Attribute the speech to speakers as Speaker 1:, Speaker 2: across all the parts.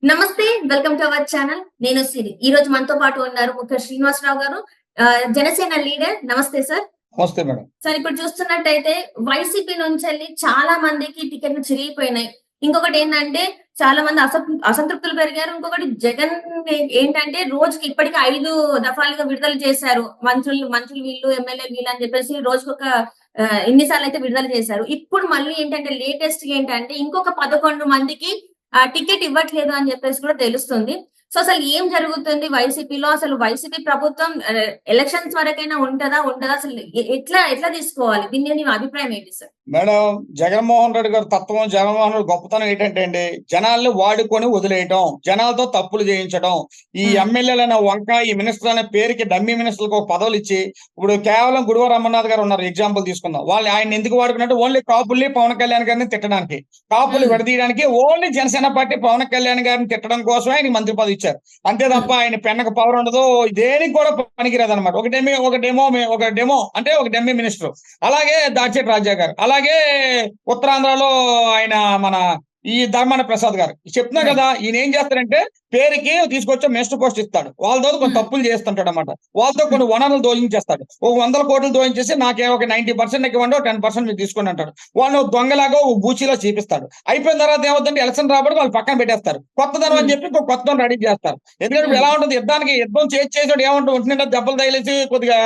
Speaker 1: నమస్తే. Welcome to our channel. నేను సిరి. ఈరోజు మనతో పాటు ఉన్నారు ముఖ్య శ్రీనివాసరావు గారు. జనసేన లీడర్. నమస్తే సార్.
Speaker 2: నమస్తే మేడం.
Speaker 1: సార్ ఇప్పుడు చూస్తున్నట్టయితే వైసీపీ నుంచెల్లి చాలా మందికి టికెట్లు చిరిగిపోయినాయి. ఇంకొకటేంటంటే చాలా మంది అసంతృప్తులు పెరిగారు. ఇంకొకటి జగన్ ఏంటంటే రోజుకి ఇప్పటికి 5 దఫాలుగా విడుదల చేశారు. మంత్రులు వీళ్ళు, ఎమ్మెల్యేలు వీళ్ళు అని చెప్పేసి రోజుకొక ఇన్ని సార్లయితే విడుదల చేశారు. ఇప్పుడు మళ్ళీ ఏంటంటే లేటెస్ట్‌గా ఏంటంటే ఇంకొక 11 మందికి టికెట్ ఇవ్వట్లేదు అని చెప్పేసి కూడా తెలుస్తుంది. సో అసలు ఏం జరుగుతుంది వైసీపీలో? అసలు వైసీపీ ప్రభుత్వం ఎలక్షన్స్ వరకైనా ఉంటదా? ఉండదా? అసలు ఎట్లా తీసుకోవాలి? దీని మీద మీ అభిప్రాయం ఏంటి సార్?
Speaker 2: మేడం, జగన్మోహన్ రెడ్డి గారి తత్వం, జగన్మోహన్ రెడ్డి గొప్పతనం ఏంటంటే అండి, జనాల్ని వాడుకొని వదిలేయటం, జనాలతో తప్పులు చేయించడం. ఈ ఎమ్మెల్యేలైన వంక, ఈ మినిస్టర్ అనే పేరుకి డమ్మీ మినిస్టర్లకు ఒక పదవులు ఇచ్చి, ఇప్పుడు కేవలం గుడివార అమర్నాథ్ గారు ఉన్నారు, ఎగ్జాంపుల్ తీసుకుందాం. వాళ్ళు ఆయన ఎందుకు వాడుకున్నట్టు ఓన్లీ కాపుల్ని, పవన్ కళ్యాణ్ గారిని తిట్టడానికి, కాపులు విడదీయడానికి, ఓన్లీ జనసేన పార్టీ పవన్ కళ్యాణ్ గారిని తిట్టడం కోసమే ఆయన మంత్రి పదవి ఇచ్చారు. అంతే తప్ప ఆయన పెన్నకు పవర్ ఉండదు, దేనికి కూడా పనికిరాదు అనమాట. ఒక డెమ్మీ మినిస్టర్. అలాగే దాచేటి రాజా గారు, అలాగే ఉత్తరాంధ్రలో ఆయన మన ఈ ధర్మాన ప్రసాద్ గారు చెప్తున్నా కదా. ఈయన ఏం చేస్తారంటే పేరుకి తీసుకొచ్చే మినిస్టర్ పోస్ట్ ఇస్తాడు, వాళ్ళతో కొన్ని తప్పులు చేస్తుంటాడు అనమాట. వాళ్ళతో కొన్ని వనరులు దోయించేస్తాడు. ఒక 100 కోట్లు దోయించేసి నాకే ఒక 90% ఇవ్వండి, ఒక 10% మీరు తీసుకుని అంటాడు. వాళ్ళు దొంగలాగా బూచీలో చూపిస్తాడు. అయిపోయిన తర్వాత ఏమవుతుందంటే ఎలక్షన్ రాబడి వాళ్ళు పక్కన పెట్టేస్తారు. కొత్తదనం అని చెప్పి కొత్త రెడీ చేస్తారు. ఎందుకంటే ఎలా ఉంటుంది, యుద్ధం చేసాడు ఏమంటూ ఉంటుందంటే దెబ్బలు తగిలేసి కొద్దిగా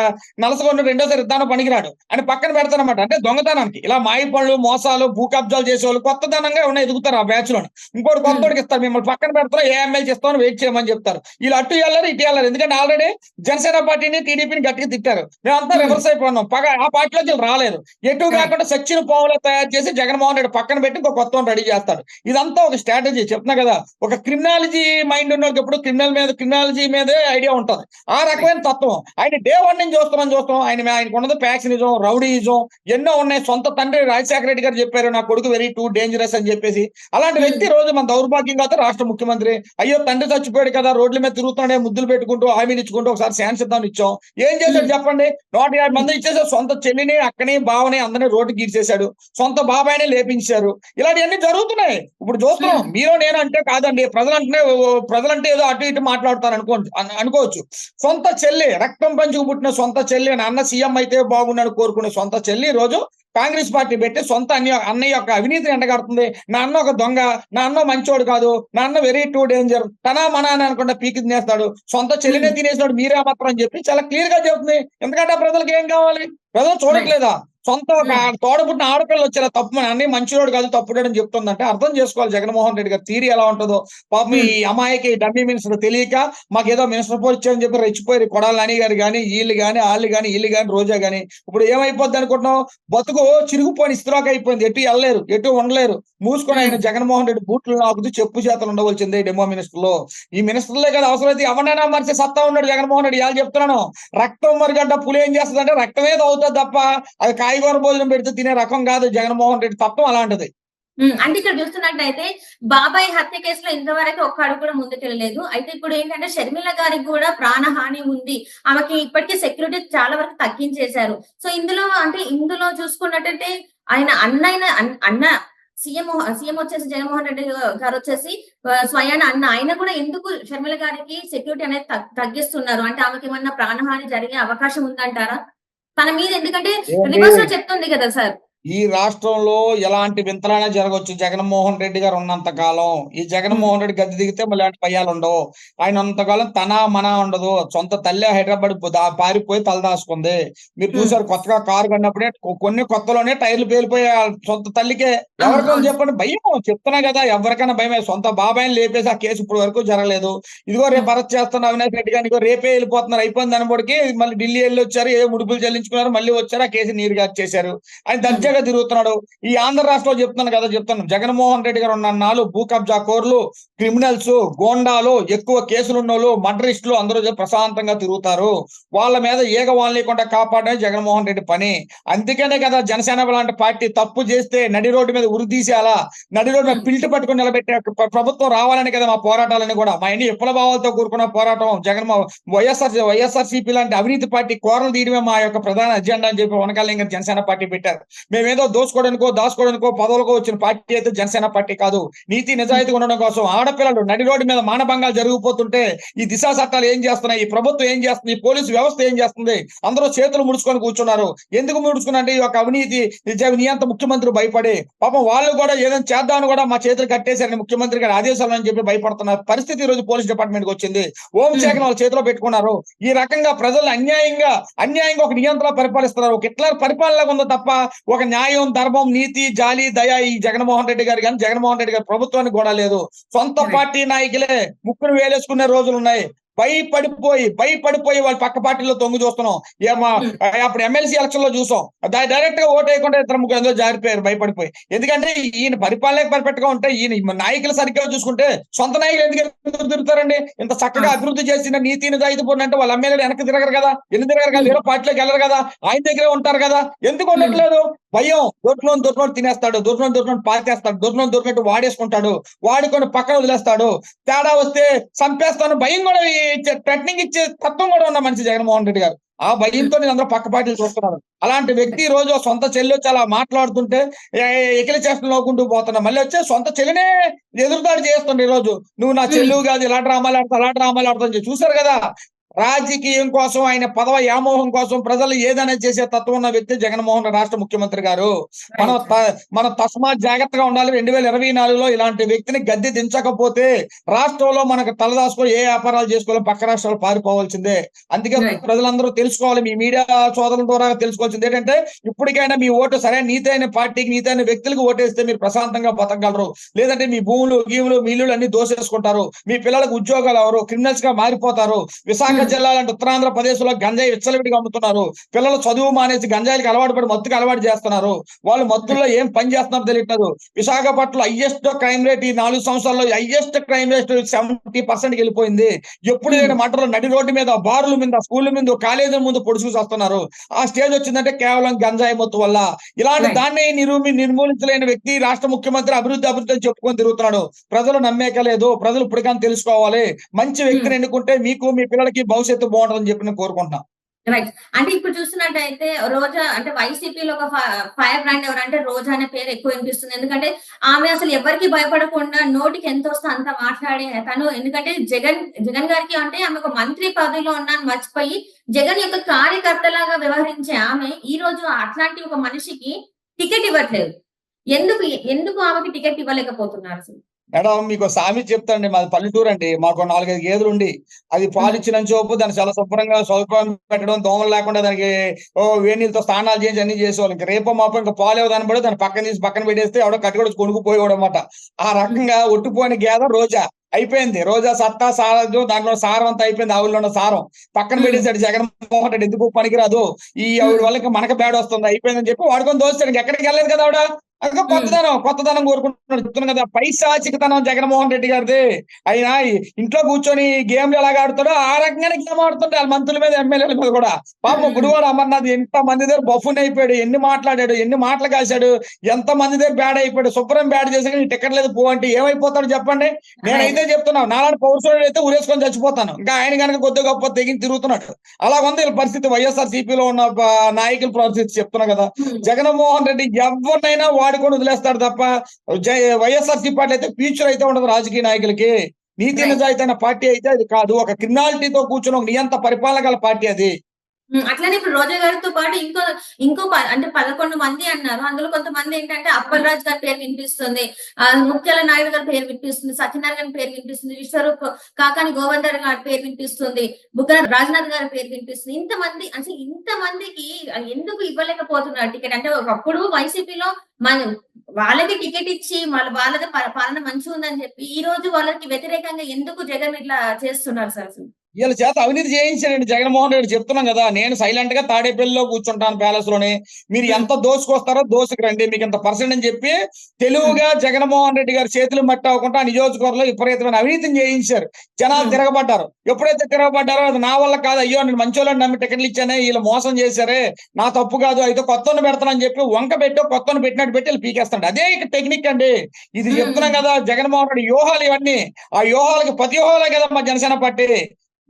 Speaker 2: నలసగొండ రెండోసారి యుద్ధాన్ని పనికిరాడు అని పక్కన పెడతారనమాట. అంటే దొంగతనానికి ఇలా మాయ పనులు, మోసాలు, భూ కబ్జాలు చేసేవాళ్ళు కొత్తదనంగా ఉన్న ఎదుగుతారు ఆ బ్యాచ్ లో. ఇంకోటి కొత్తోడికి ఇస్తారు, మిమ్మల్ని పక్కన పెడతారు, ఏ ఎమ్మెల్యే చేస్తామని వెయిట్ చేయమని చెప్తారు. వీళ్ళు అటు వెళ్ళారు, ఇటు వెళ్ళారు. ఎందుకంటే ఆల్రెడీ జనసేన పార్టీని, టీడీపీని గట్టిగా తిట్టారు. మేమంతా రివర్స్ అయిపోయినాం. ఆ పార్టీలో రాలేదు. ఎటు కాకుండా సచ్చిన పావులు తయారు చేసి జగన్మోహన్ రెడ్డి పక్కన పెట్టి ఇంకో కొత్త రెడీ చేస్తాడు. ఇదంతా ఒక స్ట్రాటజీ. చెప్తున్నా కదా, ఒక క్రిమినాలజీ మైండ్ ఉన్న ఎప్పుడు క్రిమినాలజీ మీదే ఐడియా ఉంటుంది. ఆ రకమైన తత్వం ఆయన డే 1 నుంచి చూస్తాం. ఆయనకు ఉన్నది ప్యాక్సినిజం, రౌడీయిజం ఎన్నో ఉన్నాయి. సొంత తండ్రి రాజశేఖర రెడ్డి గారు చెప్పారు, నా కొడుకు వెరీ టూ డేంజరస్ అని చెప్పేసి. అలాంటి వ్యక్తి రోజు మన దౌర్భాగ్యంగా రాష్ట్ర ముఖ్యమంత్రి. అయ్యో తండ్రి చచ్చిపోయాడు కదా, రోడ్ల మీద తిరుగుతున్నాడే, ముద్దులు పెట్టుకుంటూ హామీలు ఇచ్చుకుంటూ ఒకసారి శాన్స్ ఇద్దాం ఇచ్చాం. ఏం చేశాడు చెప్పండి? 150 మంది ఇచ్చేసాడు. సొంత చెల్లిని, అక్కని, బావని అందరినీ రోడ్డు గీర్చేశాడు. సొంత బాబాయిని లేపించారు. ఇలాంటివన్నీ జరుగుతున్నాయి. ఇప్పుడు చూస్తున్నాం. మీరు నేను అంటే కాదండి, ప్రజలంటే ఏదో అటు ఇటు మాట్లాడతారు అనుకోవచ్చు. సొంత చెల్లి, రక్తం పంచుకు పుట్టిన సొంత చెల్లి, నాన్న సీఎం అయితే బాగున్నాడు కోరుకునే సొంత చెల్లి రోజు కాంగ్రెస్ పార్టీ పెట్టి సొంత అన్నయ్య యొక్క అవినీతిని ఎండగడుతుంది. నా అన్న ఒక దొంగ, నా అన్న మంచోడు కాదు, నా అన్న వెరీ టూ డేంజర్, తనా మన అని అనుకుంటా పీకి తినేస్తాడు, సొంత చెల్లినే తినేసినాడు, మీరే మాత్రం అని చెప్పి చాలా క్లియర్ గా చెబుతుంది. ఎందుకంటే ప్రజలకు ఏం కావాలి? ప్రజలు చూడట్లేదా? సొంత ఒక తోడబుట్టిన ఆడపిల్లలు వచ్చారా తప్పు అన్ని మంచివాడు కాదు తప్పుడాడు అని చెప్తుందంటే అర్థం చేసుకోవాలి జగన్మోహన్ రెడ్డి గారి తీరి ఎలా ఉంటుందో. పాపం ఈ అమ్మాయికి డమ్మీ మినిస్టర్ తెలియక మాకేదో మినిస్టర్ పోస్ట్ ఇచ్చారని చెప్పి రెచ్చిపోయి కొడాలి నాని గారు కానీ వీళ్ళు కానీ రోజా కానీ ఇప్పుడు ఏమైపోద్ది అనుకుంటున్నాం? బతుకు చిరుగుపోయిన ఇస్త్రాక్ అయిపోయింది. ఎటు వెళ్ళలేరు, ఎటు ఉండలేరు. మూసుకొని ఆయన జగన్మోహన్ రెడ్డి బూట్లు నాకుతూ చెప్పు చేతలు ఉండవలసిందే డెమో మినిస్టర్ లో. ఈ మినిస్టర్లే కదా అవసరమైతే ఎవరైనా మరిచి సత్తా ఉన్నాడు జగన్మోహన్ రెడ్డి. ఇవాళ చెప్తున్నాను, రక్తం మరిగడ్డ పులి ఏం చేస్తుంది అంటే రక్తమే అవుతుంది తప్ప అది కాయగూర భోజనం పెడితే తినే రకం కాదు జగన్మోహన్ రెడ్డి తత్వం అలాంటిది.
Speaker 1: అంటే ఇక్కడ చూస్తున్నట్టయితే బాబాయ్ హత్య కేసులో ఇంతవరకు ఒక్క అడుగు కూడా ముందుకెళ్ళలేదు. అయితే ఇప్పుడు ఏంటంటే షర్మిల గారికి కూడా ప్రాణహాని ఉంది. ఆమెకి ఇప్పటికీ సెక్యూరిటీ చాలా వరకు తగ్గించేశారు. సో ఇందులో చూసుకున్నట్టయితే ఆయన అన్న సీఎం వచ్చేసి జగన్మోహన్ రెడ్డి గారు వచ్చేసి స్వయాన ఆయన కూడా ఎందుకు షర్మిల గారికి సెక్యూరిటీ అనేది తగ్గిస్తున్నారు? అంటే ఆమెకి ఏమన్నా ప్రాణహాని జరిగే అవకాశం ఉందంటారా? తన మీద ఎందుకంటే రివర్స్ లో చెప్తుంది కదా సార్.
Speaker 2: ఈ రాష్ట్రంలో ఎలాంటి వింతలైనా జరగవచ్చు జగన్మోహన్ రెడ్డి గారు ఉన్నంత కాలం. ఈ జగన్మోహన్ రెడ్డి గద్దె దిగితే మళ్ళీ అలాంటి భయాలు ఉండవు. ఆయన ఉన్నంతకాలం తన మన ఉండదు. సొంత తల్లి హైదరాబాద్ పారిపోయి తలదాసుకుంది. మీరు చూసారు కొత్తగా కారు కొన్నప్పుడే కొన్ని కొత్తలోనే టైర్లు పేలిపోయి సొంత తల్లికే. ఎవరికైనా చెప్పండి భయం. చెప్తున్నా కదా, ఎవరికైనా భయమే. సొంత బాబాయిని లేపేసి ఆ కేసు ఇప్పుడు వరకు జరగలేదు. ఇదిగో రేపు అరెస్ట్ చేస్తున్న అవినాష్ రెడ్డి గారిని ఇదిగో రేపే వెళ్ళిపోతున్నారు. అయిపోయింది అనుకోడికి మళ్ళీ ఢిల్లీ వెళ్ళి వచ్చారు, ఏ ముడుపులు చెల్లించుకున్నారు, మళ్ళీ వచ్చారు, ఆ కేసు నీరుగా చేశారు. ఆయన తిరుగుతున్నాడు. ఈ ఆంధ్ర రాష్ట్రంలో చెప్తాను జగన్మోహన్ రెడ్డి గారు ఉన్న భూ కబ్జా కోర్లు, క్రిమినల్స్, గోండాలు, ఎక్కువ కేసులున్నోళ్ళు, మర్డరిస్టులు అందరూ ప్రశాంతంగా తిరుగుతారు. వాళ్ళ మీద ఏగ వాళ్ళకుండా కాపాడమే జగన్మోహన్ రెడ్డి పని. అందుకనే కదా జనసేన లాంటి పార్టీ తప్పు చేస్తే నడి రోడ్డు మీద ఉరి తీసేయాలా, నడి రోడ్డు మీద పిల్టు పట్టుకుని నిలబెట్టే ప్రభుత్వం రావాలని కదా మా పోరాటాలని కూడా. మా ఎన్ని విప్లవాలతో కూరుకున్న పోరాటం వైఎస్ఆర్సీపీ లాంటి అవినీతి పార్టీ కోరలు తీయడమే మా యొక్క ప్రధాన అజెండా అని చెప్పి వనకాల జనసేన పార్టీ పెట్టారు. మేము మేమేదో దోసుకోవడానికో దాచుకోవడానికో పదవులకో వచ్చిన పార్టీ అయితే జనసేన పార్టీ కాదు. నీతి నిజాయితీ ఉండడం కోసం ఆడపిల్లలు నడి రోడ్డు మీద మానభంగాలు జరిగిపోతుంటే ఈ దిశా చట్టాలు ఏం చేస్తున్నాయి, ఈ ప్రభుత్వం ఏం చేస్తుంది, ఈ పోలీసు వ్యవస్థ ఏం చేస్తుంది, అందరూ చేతులు ముడుచుకొని కూర్చున్నారు. ఎందుకు ముడుచుకున్నారంటే ఈ యొక్క అవినీతి నియంత ముఖ్యమంత్రి భయపడి పాపం వాళ్ళు కూడా ఏదైనా చేద్దామని కూడా మా చేతులు కట్టేశారని ముఖ్యమంత్రి గారి ఆదేశాలు అని చెప్పి భయపడుతున్న పరిస్థితి ఈ రోజు పోలీస్ డిపార్ట్మెంట్ కి వచ్చింది. హోంశాఖను వాళ్ళ చేతిలో పెట్టుకున్నారు. ఈ రకంగా ప్రజలు అన్యాయంగా ఒక నియంత్రణ పరిపాలిస్తున్నారు. ఒక హిట్లర్ పరిపాలనగా ఉందో తప్ప ఒక న్యాయం, ధర్మం, నీతి, జాలి, దయ ఈ జగన్మోహన్ రెడ్డి గారు కానీ జగన్మోహన్ రెడ్డి గారి ప్రభుత్వానికి కూడా లేదు. సొంత పార్టీ నాయకులే ముక్కును వేలేసుకునే రోజులు ఉన్నాయి. భయపడిపోయి వాళ్ళ పక్క పార్టీలో తొంగి చూస్తున్నాం. అప్పుడు ఎమ్మెల్సీ ఎలక్షన్ లో చూసాం, డైరెక్ట్ గా ఓటు వేయకుండా ఇద్దరు ముగ్గురు ఎందులో జారిపోయారు భయపడిపోయి. ఎందుకంటే ఈయన పరిపాలన పర్ఫెక్ట్ గా ఉంటే, ఈయన నాయకులు సరిగ్గా చూసుకుంటే సొంత నాయకులు ఎందుకు తిరుగుతారండి? ఇంత చక్కగా అభివృద్ధి చేసిన నీతి నిజాయితీ అంటే వాళ్ళ ఎమ్మెల్యేలు వెనక్కి తిరగరు కదా, ఎందుకు తిరగరు కదా, వేరే పార్టీలోకి వెళ్ళరు కదా, ఆయన దగ్గరే ఉంటారు కదా, ఎందుకు ఉండట్లేదు? భయం. దొరికినోడు తినేస్తాడు, దొరికినోడు పాతేస్తాడు, దొరికినట్టు వాడేసుకుంటాడు, వాడుకొని పక్కన వదిలేస్తాడు. తేడా వస్తే చంపేస్తాను భయం కూడా థ్రెటనింగ్ ఇచ్చే తత్వం కూడా ఉన్న మనిషి జగన్మోహన్ రెడ్డి గారు. ఆ భయంతో నేను అందరూ పక్క పార్టీలు చూస్తున్నాను. అలాంటి వ్యక్తి ఈ రోజు సొంత చెల్లి వచ్చి అలా మాట్లాడుతుంటే ఎకిలి చేష్టలు నవ్వుకుంటూ పోతున్నా. మళ్ళీ వచ్చే సొంత చెల్లినే ఎదురుదాడి చేస్తుండే. ఈ రోజు నువ్వు నా చెల్లువు కాదు, ఇలా డ్రామాలు ఆడుతా అలా డ్రామాలు ఆడుతా చూసారు కదా. రాజకీయం కోసం, ఆయన పదవ వ్యామోహం కోసం ప్రజలు ఏదైనా చేసే తత్వం ఉన్న వ్యక్తి జగన్మోహన్ రాష్ట్ర ముఖ్యమంత్రి గారు. మనం తస్మాత్ జాగ్రత్తగా ఉండాలి. 2024లో ఇలాంటి వ్యక్తిని గద్దె దించకపోతే రాష్ట్రంలో మనకు తలదాచుకొని ఏ వ్యాపారాలు చేసుకోవాలి, పక్క రాష్ట్రాలు పారిపోవాల్సిందే. అందుకే ప్రజలందరూ తెలుసుకోవాలి, మీ మీడియా సోదరుల ద్వారా తెలుసుకోవాల్సింది ఏంటంటే, ఇప్పటికైనా మీ ఓటు సరైన నీతైన పార్టీకి, నీతైన వ్యక్తులకు ఓటేస్తే మీరు ప్రశాంతంగా బతకగలరు. లేదంటే మీ భూములు, మిల్లులు అన్ని దోసేసుకుంటారు, మీ పిల్లలకు ఉద్యోగాలు ఎవరు, క్రిమినల్స్ గా మారిపోతారు. విశాఖ జిల్లా లాంటి ఉత్తరాంధ్రప్రదేశ్ లో గంజాయి విచ్చలవిడిగా అమ్ముతున్నారు. పిల్లలు చదువు మానేసి గంజాయికి అలవాటు పడి మత్తుకు అలవాటు చేస్తున్నారు. వాళ్ళు మత్తుల్లో ఏం పని చేస్తున్నారో తెలియట్లేదు. విశాఖపట్నంలో హైయెస్ట్ క్రైమ్ రేట్ ఈ 4 సంవత్సరాల్లో హైయెస్ట్ క్రైమ్ రేట్ 70% వెళ్ళిపోయింది. ఎప్పుడు లేని మంటలు నడి రోడ్డు మీద, బారుల మీద, స్కూళ్ళ మీద, కాలేజీల ముందు పొడుచుకు వస్తున్నారు. ఆ స్టేజ్ వచ్చిందంటే కేవలం గంజాయి మత్తు వల్ల. ఇలాంటి దాన్ని నిర్మూలించలేని వ్యక్తి రాష్ట్ర ముఖ్యమంత్రి అభివృద్ధి అని చెప్పుకొని తిరుగుతున్నాడు. ప్రజలు నమ్మేకలేదు. ప్రజలు ఇప్పటికైనా తెలుసుకోవాలి, మంచి వ్యక్తిని ఎన్నుకుంటే మీకు, మీ పిల్లలకి భవిష్యత్తు బాగుంటుందని చెప్పి నేను కోరుకుంటున్నాను.
Speaker 1: రైట్. అంటే ఇప్పుడు చూస్తున్నట్టయితే రోజా అంటే వైసీపీలో ఒక ఫైర్ బ్రాండ్ ఎవరంటే రోజా అనే పేరు ఎక్కువ వినిపిస్తుంది. ఎందుకంటే ఆమె అసలు ఎవరికి భయపడకుండా నోటికి ఎంత వస్తే అంత మాట్లాడే తను. ఎందుకంటే జగన్ గారికి అంటే ఆమె ఒక మంత్రి పదవిలో ఉన్నాను మర్చిపోయి జగన్ యొక్క కార్యకర్తలాగా వ్యవహరించే ఆమె ఈ రోజు అట్లాంటి ఒక మనిషికి టికెట్ ఇవ్వట్లేదు. ఎందుకు ఆమెకి టికెట్ ఇవ్వలేకపోతున్నారు అసలు?
Speaker 2: మేడం, మీకు సామెత చెప్తాండి. మాది పల్లెటూరు అండి. మాకు 4-5 గేదెలు ఉండి అది పాలిచ్చిన చోపు దాన్ని చాలా శుభ్రంగా సౌకర్యం పెట్టడం, దోమలు లేకుండా దానికి వేడి నీళ్ళతో స్నానాలు చేసి అన్ని చేసేవాళ్ళు. ఇంకా రేపో మాపో ఇంకా పాలు ఇవ్వదాన్ని పడి దాన్ని పక్కన తీసి పక్కన పెట్టేస్తే ఎవడో కట్టుకొని కొనుక్కుపోయేవాడు అనమాట. ఆ రకంగా ఒట్టిపోయిన గేదె రోజా అయిపోయింది. రోజా సత్తా సారదు, దాంట్లో సారం అంతా అయిపోయింది. ఆవుల్లో ఉన్న సారం పక్కన పెట్టేసాడు జగన్మోహన్ రెడ్డి. ఎందుకు పనికిరాదు, ఈ ఆవిడ వల్ల ఇంకా మనకు బ్యాడ్ వస్తుంది, అయిపోయిందని చెప్పి వాడుకొని దోస్తాడు. ఎక్కడికి వెళ్ళలేదు కదా ఆవిడ. అందుకే కొత్తదనం కోరుకుంటున్నాడు. చెప్తున్నాను కదా, పైశాచికతనం జగన్మోహన్ రెడ్డి గారిది. ఆయన ఇంట్లో కూర్చొని గేమ్లు ఎలాగ ఆడుతాడో ఆ రకంగానే గేమ్ ఆడుతుంటే వాళ్ళ మంత్రుల మీద, ఎమ్మెల్యేల మీద కూడా. పాపం గుడివాడ అమర్నాథ్ ఎంత మంది దగ్గర బఫున్ అయిపోయాడు, ఎన్ని మాట్లాడాడు, ఎన్ని మాటలు కాశాడు, ఎంత మంది దగ్గర బ్యాడ్ అయిపోయాడు. శుభ్రం బ్యాడ్ చేసి టికెట్ లేదు పో అంటే ఏమైపోతాడు చెప్పండి? నేనైతే చెప్తున్నాను, నాలాంటి పౌరుషుడు అయితే ఊరేసుకొని చచ్చిపోతాను. ఇంకా ఆయన కనుక కొద్దిగా గొప్ప తెగిన తిరుగుతున్నాడు. అలా ఉంది వీళ్ళ పరిస్థితి. వైఎస్ఆర్సీపీలో ఉన్న నాయకుల పరిస్థితి చెప్తున్నా కదా. జగన్మోహన్ రెడ్డి ఎవరినైనా వాడుకొని వదిలేస్తాడు తప్ప వైఎస్ఆర్సీపీ పార్టీ అయితే ఫ్యూచర్ అయితే ఉండదు. రాజకీయ నాయకులకి నీతి నిజాయితీ అయిన పార్టీ అయితే అది కాదు. ఒక క్రిమినాలిటీతో కూర్చొని ఒక నియంత పరిపాలన గల పార్టీ అది.
Speaker 1: అట్లానే ఇప్పుడు రోజా గారితో పాటు ఇంకో అంటే 11 మంది అన్నారు. అందులో కొంతమంది ఏంటంటే అప్పలరాజు గారి పేరు వినిపిస్తుంది, ముత్యాల నాయుడు గారి పేరు వినిపిస్తుంది, సత్యనారాయణ గారి పేరు వినిపిస్తుంది, విశ్వరూప్ కాకాని గోవర్ధన్ గారి పేరు వినిపిస్తుంది, బుగ్గన రాజనాథ్ గారి పేరు వినిపిస్తుంది. ఇంతమందికి ఎందుకు ఇవ్వలేకపోతున్నారు టికెట్? అంటే ఒకప్పుడు వైసీపీలో వాళ్ళకి టికెట్ ఇచ్చి వాళ్ళది పాలన మంచిగా ఉందని చెప్పి ఈ రోజు వాళ్ళకి వ్యతిరేకంగా ఎందుకు జగన్ ఇట్లా చేస్తున్నారు సార్? అసలు
Speaker 2: వీళ్ళ చేత అవినీతి చేయించాడండి జగన్మోహన్ రెడ్డి. చెప్తున్నాం కదా, నేను సైలెంట్ గా తాడేపల్లిలో కూర్చుంటాను ప్యాలెస్ లోని, మీరు ఎంత దోసుకొస్తారో దోసుకు రండి, మీకు ఎంత పర్సెంట్ అని చెప్పి తెలుగుగా జగన్మోహన్ రెడ్డి గారి చేతులు మట్టి అవ్వకుండా నియోజకవర్గంలో విపరీతమైన అవినీతిని చేయించారు. జనాలు తిరగబడ్డారు. ఎప్పుడైతే తిరగబడ్డారో అది నా వల్ల కాదు, అయ్యో నేను మంచోళ్ళని నమ్మి టికెట్లు ఇచ్చానే, వీళ్ళు మోసం చేశారే, నా తప్పు కాదు, అయితే కొత్తను పెడతానని చెప్పి వంక పెట్టి కొత్తను పెట్టినట్టు పెట్టి వీళ్ళు పీకేస్తాడు. అదే టెక్నిక్ అండి. ఇది చెప్తున్నాం కదా, జగన్మోహన్ రెడ్డి వ్యూహాలు ఇవన్నీ. ఆ వ్యూహాలకి ప్రతి వ్యూహాలే కదా మా జనసేన పార్టీ.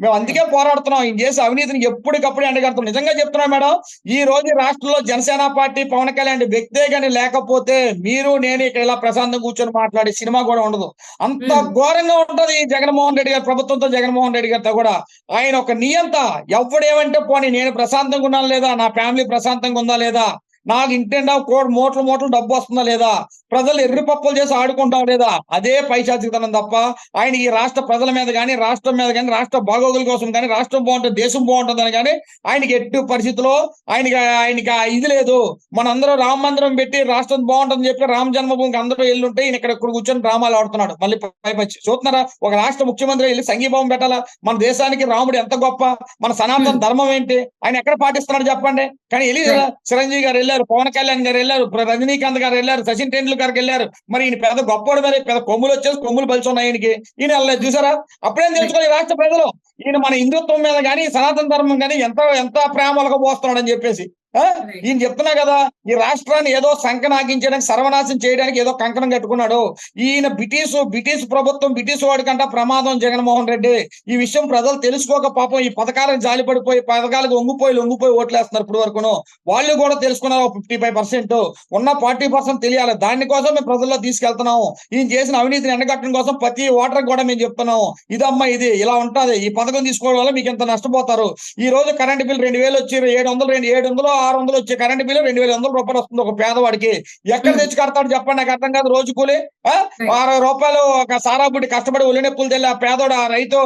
Speaker 2: మేము అందుకే పోరాడుతున్నాం. ఈయన చేసే అవినీతిని ఎప్పటికప్పుడు ఎండగడుతున్నాం. నిజంగా చెప్తున్నాం మేడం. ఈ రోజు ఈ రాష్ట్రంలో జనసేన పార్టీ పవన్ కళ్యాణ్ వ్యక్తే గాని లేకపోతే మీరు నేను ఇక్కడ ఇలా ప్రశాంతంగా కూర్చొని మాట్లాడే సినిమా కూడా ఉండదు. అంత ఘోరంగా ఉంటది ఈ జగన్మోహన్ రెడ్డి గారి ప్రభుత్వంతో, జగన్మోహన్ రెడ్డి గారితో కూడా. ఆయన ఒక నియంత. ఎవడేమంటే పోనీ నేను ప్రశాంతంగా ఉన్నాను లేదా, నా ఫ్యామిలీ ప్రశాంతంగా ఉందా లేదా, నాకు ఇంటెండా మూటలు డబ్బు వస్తుందా లేదా, ప్రజలు ఎర్రి పప్పులు చేసి ఆడుకుంటాం లేదా, అదే పైశాచికతనం తప్ప ఆయన ఈ రాష్ట్ర ప్రజల మీద కానీ, రాష్ట్రం మీద కానీ, రాష్ట్ర బాగోగుల కోసం కానీ, రాష్ట్రం బాగుంటుంది దేశం బాగుంటుందని కానీ ఆయనకి ఎట్టి పరిస్థితుల్లో ఆయనకి ఆ ఇది లేదు. మనందరూ రామ మందిరం పెట్టి రాష్ట్రం బాగుంటుందని చెప్పి రామ జన్మభూమికి అందరూ వెళ్ళుంటే ఈయన ఇక్కడ కూర్చొని డ్రామాలు ఆడుతున్నాడు. మళ్ళీ పైపచ్చి చూస్తున్నారా, ఒక రాష్ట్ర ముఖ్యమంత్రి వెళ్ళి సంఘీభావం పెట్టాలా, మన దేశానికి రాముడు ఎంత గొప్ప, మన సనాతన ధర్మం ఏంటి, ఆయన ఎక్కడ పాటిస్తున్నాడు చెప్పండి. కానీ వెళ్ళి చిరంజీవి గారు వెళ్ళారు, పవన్ కళ్యాణ్ గారు వెళ్ళారు, రజనీకాంత్ గారు వెళ్ళారు, సచిన్ టెండూల్కర్ వెళ్ళారు. మరి ఈయన పెద్ద గొప్పవాడు, మరి పెద్ద కొమ్ములు వచ్చేసి కొమ్ములు బలిచున్నాయి ఈయనకి. ఈయన వెళ్ళలేదు చూసారా. అప్పుడేం తెలుసుకోవాలి రాష్ట్ర ప్రజలు ఈయన మన హిందుత్వం మీద కానీ, సనాతన ధర్మం కానీ ఎంత ప్రేమలుగా పోస్తున్నాడని చెప్పేసి. ఈయన చెప్తున్నా కదా, ఈ రాష్ట్రాన్ని ఏదో సంక నాగించడానికి, సర్వనాశం చేయడానికి ఏదో కంకణం కట్టుకున్నాడు. ఈయన బ్రిటిష్ ప్రభుత్వం, బ్రిటిష్ వాడికంట ప్రమాదం జగన్మోహన్ రెడ్డి. ఈ విషయం ప్రజలు తెలుసుకోక పాపం ఈ పథకాలకు జాలిపడిపోయి, పథకాలకు ఒంగిపోయి ఓట్లేస్తున్నారు. ఇప్పుడు వరకును వాళ్ళు కూడా తెలుసుకున్నారు 55%, ఉన్న 40% తెలియాలి. దానికోసం మేము ప్రజల్లో తీసుకెళ్తున్నాము. ఈయన చేసిన అవినీతిని ఎండగట్టడం కోసం ప్రతి ఓటర్ కూడా మేము చెప్తున్నాము, ఇదమ్మా ఇది ఇలా ఉంటది, ఈ పథకం తీసుకోవడం వల్ల మీకు ఇంత నష్టపోతారు. ఈ రోజు కరెంట్ బిల్ 2000 వచ్చి 700 600 వచ్చే కరెంట్ బిల్లు 2100 రూపాయలు వస్తుంది ఒక పేదవాడికి. ఎక్కడ తెచ్చి కడతాడు చెప్పండి, నాకు అర్థం కాదు. రోజు కూలి 60 రూపాయలు ఒక సారా బుడ్డి కష్టపడి ఒళ్ళు నొప్పులు తెల్లి ఆ పేదోడు, ఆ రైతు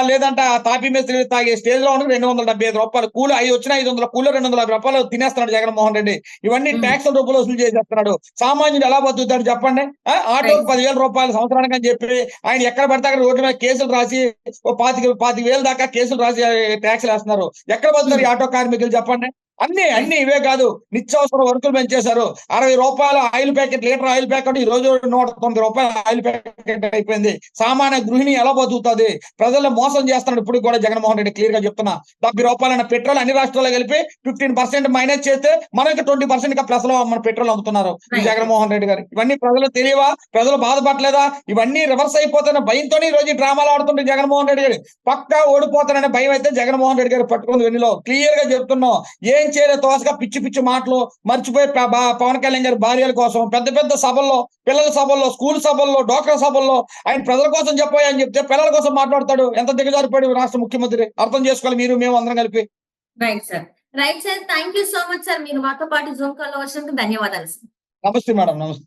Speaker 2: లేదంటే ఆ తాపీ మేస్త్రి తాగే స్టేజ్ లో ఉన్న 275 రూపాయలు కూలి, 5 వచ్చిన 500 కూలి 250 రూపాయలు తినేస్తున్నాడు జగన్మోహన్ రెడ్డి. ఇవన్నీ ట్యాక్స్ రూపాయలు వసూలు చేసేస్తున్నాడు. సామాన్యుడు ఎలా బతుకుతాడు చెప్పండి. ఆటోకి 10,000 రూపాయలు సంవత్సరానికి అని చెప్పి ఆయన ఎక్కడ పడితే అక్కడ రోడ్డు మీద కేసులు రాసి 25,000 దాకా కేసులు రాసి ట్యాక్స్లు వేస్తున్నారు. ఎక్కడ బతుకుతారు ఈ ఆటో కార్మికులు చెప్పండి. అన్ని ఇవే కాదు, నిత్యావసర వరకులు పెంచేశారు. 60 రూపాయల oil packet, litre oil packet ఈ రోజు 109 రూపాయల ఆయిల్ ప్యాకెట్ అయిపోయింది. సామాన్య గృహిణి ఎలా బతుకుతుంది? ప్రజలు మోసం చేస్తున్నాడు ఇప్పుడు కూడా జగన్మోహన్ రెడ్డి. క్లియర్ గా చెప్తున్నా, 70 రూపాయలైన పెట్రోల్ అన్ని రాష్ట్రాల్లో కలిపి 15% మైనస్ చేస్తే మనకి 20% ప్లస్ లో మన పెట్రోల్ అమ్ముతున్నారు ఈ జగన్మోహన్ రెడ్డి గారు. ఇవన్నీ ప్రజలు తెలియవా? ప్రజలు బాధపడలేదా? ఇవన్నీ రివర్స్ అయిపోతున్న భయంతోనే ఈ రోజు ఈ డ్రామాలు ఆడుతుంటే జగన్మోహన్ రెడ్డి గారు. పక్కా ఓడిపోతారనే భయం అయితే జగన్మోహన్ రెడ్డి గారు పట్టుకుంది వెన్నులో. క్లియర్ గా చెప్తున్నాం, ఏం చేయలే తోసగా పిచ్చి మాటలు మర్చిపోయి పవన్ కళ్యాణ్ గారి భార్యల కోసం పెద్ద సభల్లో, పిల్లల సభల్లో, స్కూల్ సభల్లో, డోక్రా సభల్లో ఆయన ప్రజల కోసం చెప్పాయని చెప్తే పిల్లల కోసం మాట్లాడతాడు. ఎంత దిగజారిపోయాడు రాష్ట్ర ముఖ్యమంత్రి. అర్థం చేసుకోవాలి మీరు, మేము అందరం కలిపి.
Speaker 1: Right sir. Thank you so much sir. మీరు మాతో పాటు జూమ్ కాల్ లో వచ్చినందుకు ధన్యవాదాలు సార్.
Speaker 2: నమస్తే మేడం. నమస్తే.